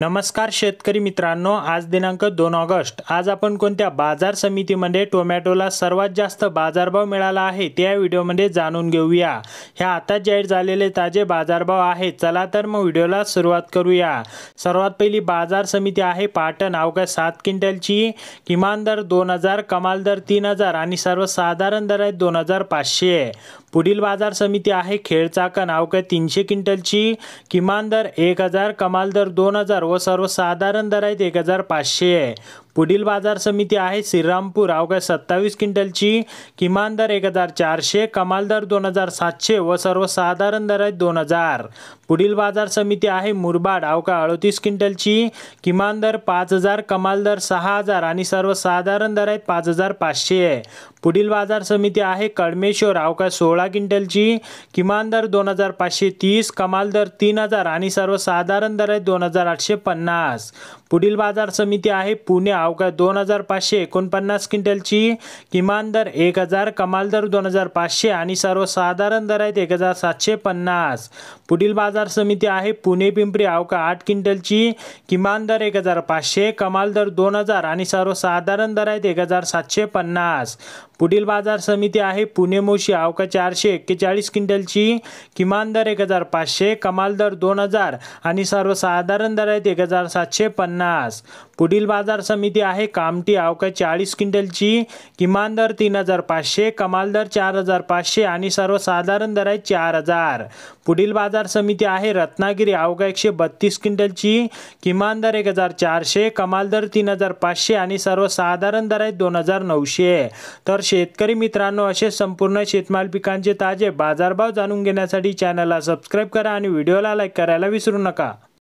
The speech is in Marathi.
नमस्कार शेतकरी मित्रांनो, आज दिनांक 2 ऑगस्ट। आज आपण कोणत्या बाजार समितीमध्ये टोमॅटोला सर्वात जास्त बाजारभाव मिळाला आहे त्या व्हिडिओमध्ये जाणून घेऊया। ह्या आता जाहीर झालेले ताजे बाजारभाव आहेत। चला तर मग व्हिडिओला सुरुवात करूया। सर्वात पहिली बाजार समिती आहे पाटण। अवघ्या 7 क्विंटलची किमान दर 2000, कमाल दर 3000 आणि सर्वसाधारण दर आहे 2500। पुढील बाजार समिती आहे खेडचाकण। अवघ्या 300 क्विंटलची किमान दर 1000, कमाल दर 2000 व सर्वसाधारण दर आहेत 1500। पुढील बाजार समिती आहे श्रीरामपूर। अवघ्या 27 क्विंटलची किमान दर 1400, कमाल दर 2700 व सर्वसाधारण दर आहेत 2000। पुढील बाजार समिती आहे मुरबाड। अवघ्या 38 क्विंटलची किमान दर 5000, कमाल दर 6000 आणि सर्वसाधारण दर आहेत 5500। पुढील बाजार समिती आहे कडमेश्वर। अवघ्या 16 क्विंटलची किमान दर 2530, कमाल दर 3000 आणि सर्वसाधारण दर आहेत 2850। पुढील बाजार समिती आहे पुणे। अवघ्या 2549 क्विंटलची किमान दर 1000, कमाल दर 2500 आणि सर्वसाधारण दर आहेत 1750। पुढील बाजार समिती आहे पुणे पिंपरी। अवघ्या 8 क्विंटलची किमान दर 1500, कमाल दर 2000 आणि सर्वसाधारण दर आहेत 1750। पुढील बाजार समिती आहे पुणे मोशी। अवघ्या 441 क्विंटलची किमान दर 1500, कमाल दर 2000 आणि सर्वसाधारण दर आहेत 1750। पुढील बाजार समिती आहे कामठी। अवघ्या 40 क्विंटलची किमान दर 3500, कमाल दर 4500 आणि सर्वसाधारण दर आहे 4000। पुढील बाजार समिती आहे रत्नागिरी। अवघ्या 132 क्विंटलची किमान दर 1400, कमाल दर 3500 आणि सर्वसाधारण दर आहे 2900। तर शेतकरी मित्रांनो, असे संपूर्ण शेतमाल पिकांचे ताजे बाजारभाव जाणून घेण्यासाठी चॅनलला सबस्क्राइब करा आणि व्हिडिओला लाईक करायला विसरू नका।